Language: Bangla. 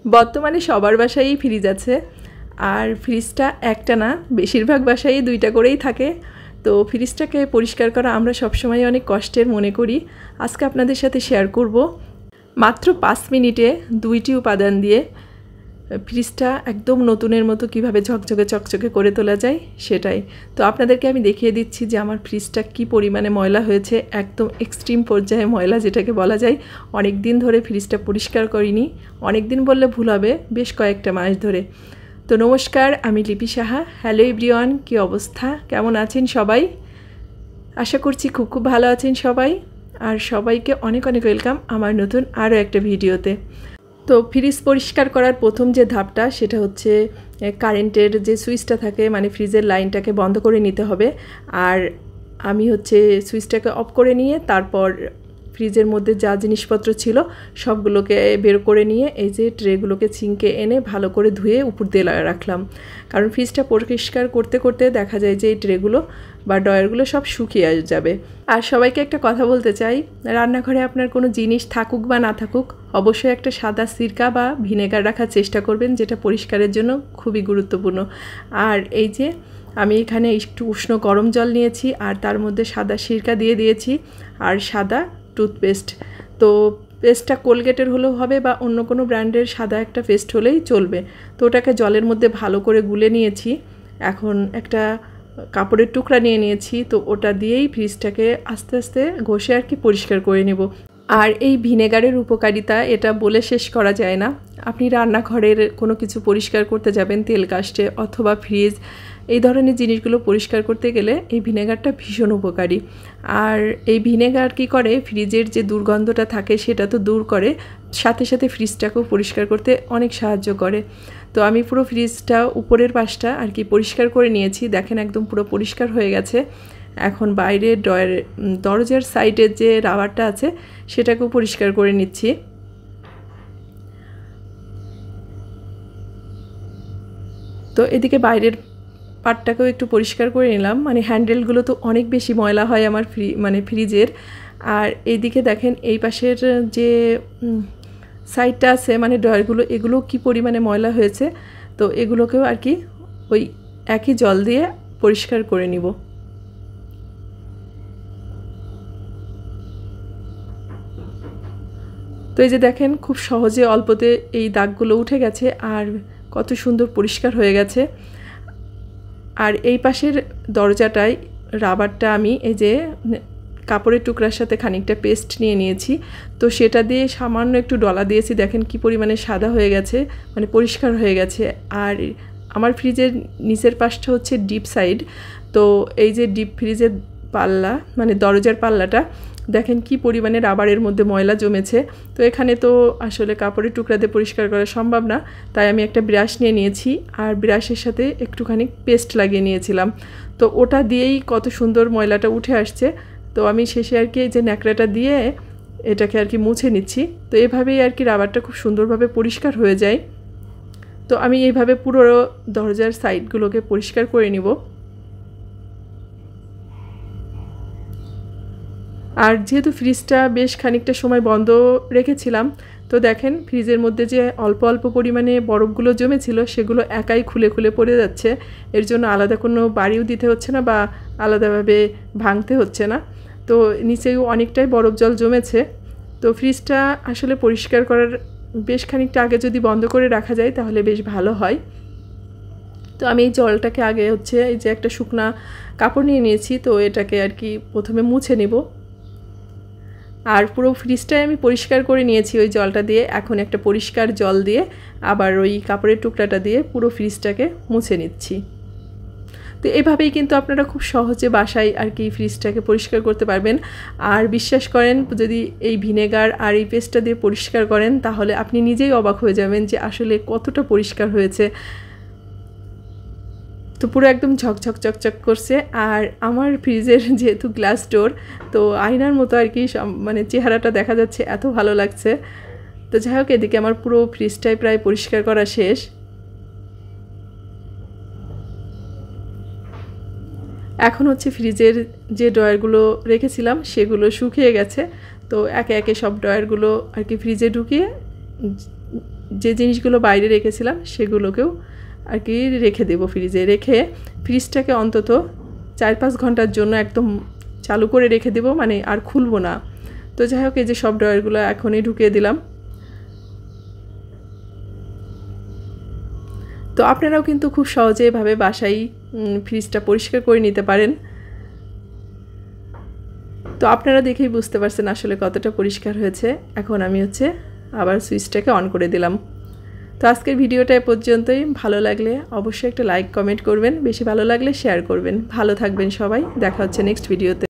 বর্তমানে সবার বাসায়ই ফ্রিজ আছে, আর ফ্রিজটা একটা না, বেশিরভাগ বাসায়ই দুইটা করেই থাকে। তো ফ্রিজটাকে পরিষ্কার করা আমরা সবসময় অনেক কষ্টের মনে করি। আজকে আপনাদের সাথে শেয়ার করব মাত্র 5 মিনিটে 2টি উপাদান দিয়ে ফ্রিজটা একদম নতুনের মতো কিভাবে ঝকঝকে চকচকে করে তোলা যায় সেটাই। তো আপনাদেরকে আমি দেখিয়ে দিচ্ছি যে আমার ফ্রিজটা কি পরিমাণে ময়লা হয়েছে, একদম এক্সট্রিম পর্যায়ে ময়লা যেটাকে বলা যায়। অনেক দিন ধরে ফ্রিজটা পরিষ্কার করিনি, অনেক দিন বললে ভুল হবে, বেশ কয়েকটা মাস ধরে। তো নমস্কার, আমি লিপি সাহা। হ্যালো এভরিওয়ান, কী অবস্থা, কেমন আছেন সবাই? আশা করছি খুব খুব ভালো আছেন সবাই। আর সবাইকে অনেক অনেক ওয়েলকাম আমার নতুন আরও একটা ভিডিওতে। তো ফ্রিজ পরিষ্কার করার প্রথম যে ধাপটা সেটা হচ্ছে কারেন্টের যে সুইচটা থাকে, মানে ফ্রিজের লাইনটাকে বন্ধ করে নিতে হবে। আর আমি হচ্ছে সুইচটাকে অফ করে নিয়ে তারপর ফ্রিজের মধ্যে যা জিনিসপত্র ছিল সবগুলোকে বের করে নিয়ে এই যে ট্রেগুলোকে ছিঙ্কে এনে ভালো করে ধুয়ে উপর দিয়ে রাখলাম। কারণ ফ্রিজটা পরিষ্কার করতে করতে দেখা যায় যে এই ট্রেগুলো বা ডয়ারগুলো সব শুকিয়ে যাবে। আর সবাইকে একটা কথা বলতে চাই, রান্নাঘরে আপনার কোনো জিনিস থাকুক বা না থাকুক, অবশ্যই একটা সাদা সিরকা বা ভিনেগার রাখার চেষ্টা করবেন, যেটা পরিষ্কারের জন্য খুবই গুরুত্বপূর্ণ। আর এই যে আমি এখানে একটু উষ্ণ গরম জল নিয়েছি আর তার মধ্যে সাদা সিরকা দিয়ে দিয়েছি আর সাদা টুথপেস্ট। তো পেস্টটা কোলগেটের হলেও হবে বা অন্য কোনো ব্র্যান্ডের সাদা একটা পেস্ট হলেই চলবে। তো ওটাকে জলের মধ্যে ভালো করে গুলে নিয়েছি। এখন একটা কাপড়ের টুকরা নিয়ে নিয়েছি, তো ওটা দিয়েই ফ্রিজটাকে আস্তে আস্তে ঘষে আর কি পরিষ্কার করে নেব। আর এই ভিনেগারের উপকারিতা এটা বলে শেষ করা যায় না। আপনি রান্নাঘরের কোনো কিছু পরিষ্কার করতে যাবেন, তেল কাস্টে অথবা ফ্রিজ, এই ধরনের জিনিসগুলো পরিষ্কার করতে গেলে এই ভিনেগারটা ভীষণ উপকারী। আর এই ভিনেগার কী করে, ফ্রিজের যে দুর্গন্ধটা থাকে সেটা তো দূর করে, সাথে সাথে ফ্রিজটাকেও পরিষ্কার করতে অনেক সাহায্য করে। তো আমি পুরো ফ্রিজটা উপরের পাশটা আর কি পরিষ্কার করে নিয়েছি, দেখেন একদম পুরো পরিষ্কার হয়ে গেছে। এখন বাইরে দরজার সাইডের যে রাবারটা আছে সেটাকেও পরিষ্কার করে নিচ্ছি। তো এদিকে বাইরের পাটটাকেও একটু পরিষ্কার করে নিলাম, মানে হ্যান্ডেলগুলো তো অনেক বেশি ময়লা হয় আমার ফ্রিজের। আর এইদিকে দেখেন এই পাশের যে সাইডটা আছে মানে ডয়ারগুলো, এগুলো কি পরিমাণে ময়লা হয়েছে। তো এগুলোকেও আর কি ওই একই জল দিয়ে পরিষ্কার করে নিব। তো এই যে দেখেন খুব সহজে অল্পতে এই দাগগুলো উঠে গেছে আর কত সুন্দর পরিষ্কার হয়ে গেছে। আর এই পাশের দরজাটায় রাবারটা আমি এই যে কাপড়ের টুকরার সাথে খানিকটা পেস্ট নিয়ে নিয়েছি, তো সেটা দিয়ে সামান্য একটু ডলা দিয়েছি, দেখেন কি পরিমাণে সাদা হয়ে গেছে, মানে পরিষ্কার হয়ে গেছে। আর আমার ফ্রিজের নিচের পাশটা হচ্ছে ডিপ সাইড, তো এই যে ডিপ ফ্রিজের পাল্লা মানে দরজার পাল্লাটা দেখেন কি পরিমাণে রাবারের মধ্যে ময়লা জমেছে। তো এখানে তো আসলে কাপড়ের টুকরা দিয়ে পরিষ্কার করা সম্ভব না, তাই আমি একটা ব্রাশ নিয়ে নিয়েছি আর ব্রাশের সাথে একটুখানি পেস্ট লাগিয়ে নিয়েছিলাম। তো ওটা দিয়েই কত সুন্দর ময়লাটা উঠে আসছে। তো আমি শেষে আর কি এই যে ন্যাকড়াটা দিয়ে এটাকে আর কি মুছে নিচ্ছি। তো এভাবেই আর কি রাবারটা খুব সুন্দরভাবে পরিষ্কার হয়ে যায়। তো আমি এইভাবে পুরো দরজার সাইডগুলোকে পরিষ্কার করে নিব। আর যেহেতু ফ্রিজটা বেশ খানিকটা সময় বন্ধ রেখেছিলাম, তো দেখেন ফ্রিজের মধ্যে যে অল্প অল্প পরিমাণে বরফগুলো জমেছিল সেগুলো একাই খুলে খুলে পড়ে যাচ্ছে। এর জন্য আলাদা কোনো বাড়িও দিতে হচ্ছে না বা আলাদাভাবে ভাঙতে হচ্ছে না। তো নিচেও অনেকটাই বরফ জল জমেছে। তো ফ্রিজটা আসলে পরিষ্কার করার বেশ খানিকটা আগে যদি বন্ধ করে রাখা যায় তাহলে বেশ ভালো হয়। তো আমি এই জলটাকে আগে হচ্ছে এই যে একটা শুকনা কাপড় নিয়ে নিয়েছি, তো এটাকে আর কি প্রথমে মুছে নেব। আর পুরো ফ্রিজটাই আমি পরিষ্কার করে নিয়েছি ওই জলটা দিয়ে। এখন একটা পরিষ্কার জল দিয়ে আবার ওই কাপড়ের টুকরাটা দিয়ে পুরো ফ্রিজটাকে মুছে নিচ্ছি। তো এভাবেই কিন্তু আপনারা খুব সহজে বাসায় আর কি ফ্রিজটাকে পরিষ্কার করতে পারবেন। আর বিশ্বাস করেন, যদি এই ভিনেগার আর এই পেস্টটা দিয়ে পরিষ্কার করেন তাহলে আপনি নিজেই অবাক হয়ে যাবেন যে আসলে কতটা পরিষ্কার হয়েছে। তো পুরো একদম ঝকঝক চকচক করছে। আর আমার ফ্রিজের যেহেতু গ্লাস ডোর, তো আয়নার মতো আর কি মানে চেহারাটা দেখা যাচ্ছে, এত ভালো লাগছে। তো যাই হোক, এদিকে আমার পুরো ফ্রিজটাই প্রায় পরিষ্কার করা শেষ। এখন হচ্ছে ফ্রিজের যে ড্রয়ারগুলো রেখেছিলাম সেগুলো শুকিয়ে গেছে, তো একে একে সব ড্রয়ারগুলো আর কি ফ্রিজে ঢুকিয়ে যে জিনিসগুলো বাইরে রেখেছিলাম সেগুলোকেও আর কি রেখে দেব ফ্রিজে। রেখে ফ্রিজটাকে অন্তত 4-5 ঘন্টার জন্য একদম চালু করে রেখে দেব, মানে আর খুলবো না। তো যাই হোক, এই যে সব ড্রয়ারগুলো এখনই ঢুকিয়ে দিলাম। তো আপনারাও কিন্তু খুব সহজে এভাবে বাসায় ফ্রিজটা পরিষ্কার করে নিতে পারেন। তো আপনারা দেখেই বুঝতে পারছেন আসলে কতটা পরিষ্কার হয়েছে। এখন আমি আবার সুইচটাকে অন করে দিলাম। তো আজকের ভিডিওটা এ পর্যন্তই। ভালো লাগলে অবশ্যই একটা লাইক কমেন্ট করবেন, বেশি ভালো লাগলে শেয়ার করবেন। ভালো থাকবেন সবাই, দেখা হচ্ছে নেক্সট ভিডিওতে।